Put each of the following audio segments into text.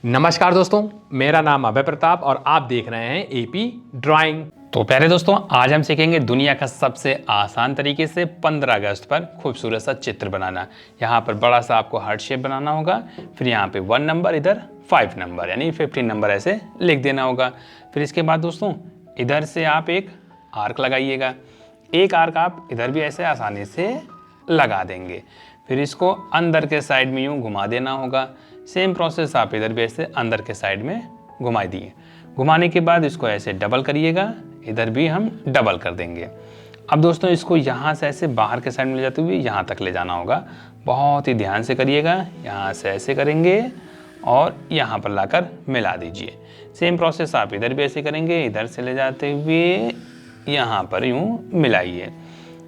नमस्कार दोस्तों, मेरा नाम अभय प्रताप और आप देख रहे हैं एपी ड्राइंग। तो प्यारे दोस्तों, आज हम सीखेंगे दुनिया का सबसे आसान तरीके से 15 अगस्त पर खूबसूरत सा चित्र बनाना। यहाँ पर बड़ा सा आपको हार्ट शेप बनाना होगा, फिर यहाँ पे 1 नंबर, इधर 5 नंबर यानी 15 नंबर ऐसे लिख देना होगा। फिर इसके बाद दोस्तों इधर से आप एक आर्क लगाइएगा, एक आर्क आप इधर भी ऐसे आसानी से लगा देंगे। फिर इसको अंदर के साइड में यूँ घुमा देना होगा। सेम प्रोसेस आप इधर भी ऐसे अंदर के साइड में घुमा दिए। घुमाने के बाद इसको ऐसे डबल करिएगा, इधर भी हम डबल कर देंगे। अब दोस्तों इसको यहाँ से ऐसे बाहर के साइड में ले जाते हुए यहाँ तक ले जाना होगा। बहुत ही ध्यान से करिएगा, यहाँ से ऐसे करेंगे और यहाँ पर लाकर मिला दीजिए। सेम प्रोसेस आप इधर भी ऐसे करेंगे, इधर से ले जाते हुए यहाँ पर यूँ मिलाइए।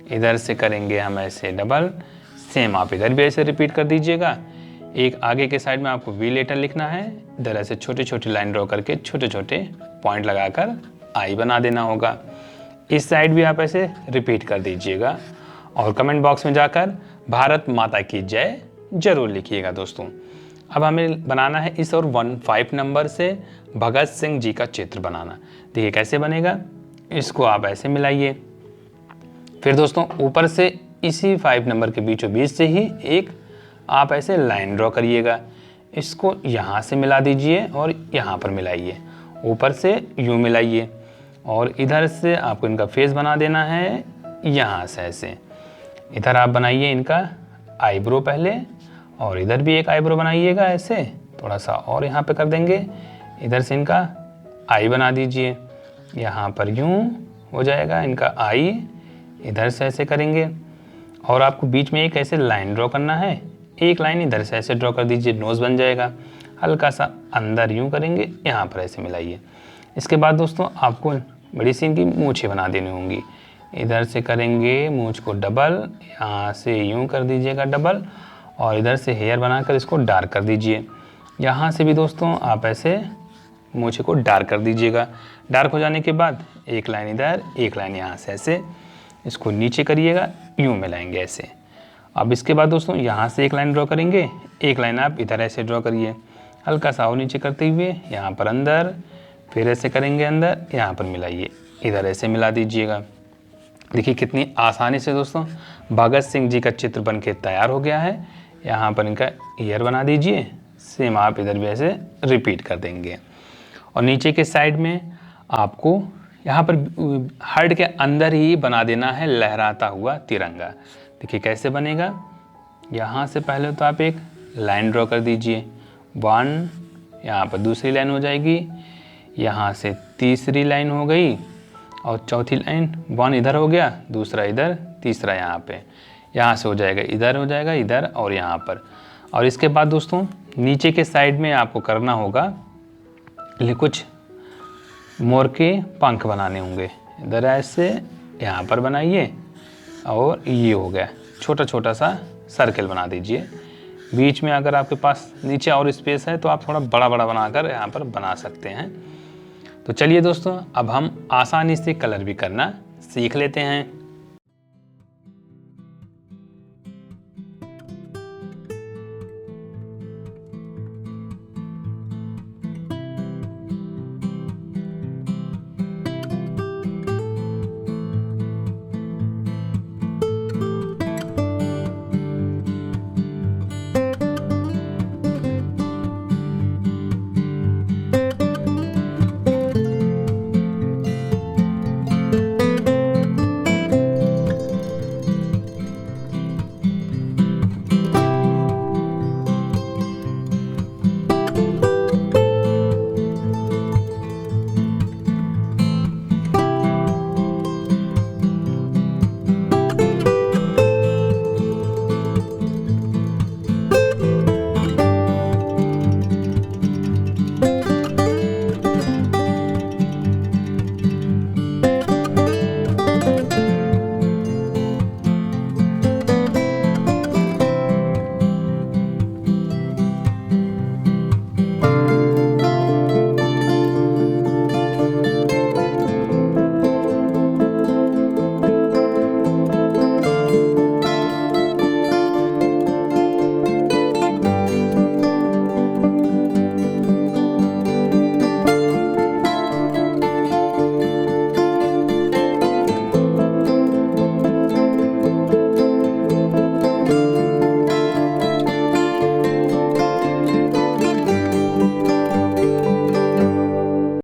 इधर से करेंगे हम ऐसे डबल, सेम आप इधर भी ऐसे रिपीट कर दीजिएगा। एक आगे के साइड में आपको वी लेटर लिखना है, इधर ऐसे छोटे छोटे लाइन ड्रॉ करके छोटे छोटे पॉइंट लगाकर आई बना देना होगा। इस साइड भी आप ऐसे रिपीट कर दीजिएगा और कमेंट बॉक्स में जाकर भारत माता की जय जरूर लिखिएगा दोस्तों। अब हमें बनाना है इस और 15 नंबर से भगत सिंह जी का चित्र बनाना। देखिए कैसे बनेगा, इसको आप ऐसे मिलाइए। फिर दोस्तों ऊपर से इसी 5 नंबर के बीचों बीच से ही एक आप ऐसे लाइन ड्रॉ करिएगा। इसको यहाँ से मिला दीजिए और यहाँ पर मिलाइए, ऊपर से यूँ मिलाइए और इधर से आपको इनका फेस बना देना है। यहाँ से ऐसे इधर आप बनाइए इनका आईब्रो पहले और इधर भी एक आईब्रो बनाइएगा ऐसे थोड़ा सा और यहाँ पे कर देंगे। इधर से इनका आई बना दीजिए, यहाँ पर यूँ हो जाएगा इनका आई। इधर से ऐसे करेंगे और आपको बीच में एक ऐसे लाइन ड्रॉ करना है, एक लाइन इधर से ऐसे ड्रॉ कर दीजिए, नोज़ बन जाएगा। हल्का सा अंदर यूँ करेंगे, यहाँ पर ऐसे मिलाइए। इसके बाद दोस्तों आपको बड़ी सी इनकी मूँछें बना देनी होंगी। इधर से करेंगे मूँछ को डबल, यहाँ से यूँ कर दीजिएगा डबल और इधर से हेयर बनाकर इसको डार्क कर दीजिए। यहाँ से भी दोस्तों आप ऐसे मूँछें को डार्क कर दीजिएगा। डार्क हो जाने के बाद एक लाइन इधर, एक लाइन यहाँ से ऐसे इसको नीचे करिएगा, यूँ मिलाएंगे ऐसे। अब इसके बाद दोस्तों यहाँ से एक लाइन ड्रॉ करेंगे, एक लाइन आप इधर ऐसे ड्रॉ करिए, हल्का सा और नीचे करते हुए यहाँ पर अंदर, फिर ऐसे करेंगे अंदर, यहाँ पर मिलाइए, इधर ऐसे मिला दीजिएगा। देखिए कितनी आसानी से दोस्तों भगत सिंह जी का चित्र बन के तैयार हो गया है। यहाँ पर इनका ईयर बना दीजिए, सेम आप इधर भी ऐसे रिपीट कर देंगे। और नीचे के साइड में आपको यहाँ पर हार्ट के अंदर ही बना देना है लहराता हुआ तिरंगा। देखिए कैसे बनेगा, यहाँ से पहले तो आप एक लाइन ड्रॉ कर दीजिए, 1, यहाँ पर दूसरी लाइन हो जाएगी, यहाँ से तीसरी लाइन हो गई और चौथी लाइन 1 इधर हो गया, दूसरा इधर, तीसरा यहाँ पे, यहाँ से हो जाएगा इधर और यहाँ पर। और इसके बाद दोस्तों नीचे के साइड में आपको करना होगा कुछ मोर के पंख बनाने होंगे। इधर ऐसे यहाँ पर बनाइए और ये हो गया, छोटा छोटा सा सर्कल बना दीजिए। बीच में अगर आपके पास नीचे और स्पेस है तो आप थोड़ा बड़ा बड़ा बनाकर यहाँ पर बना सकते हैं। तो चलिए दोस्तों अब हम आसानी से कलर भी करना सीख लेते हैं।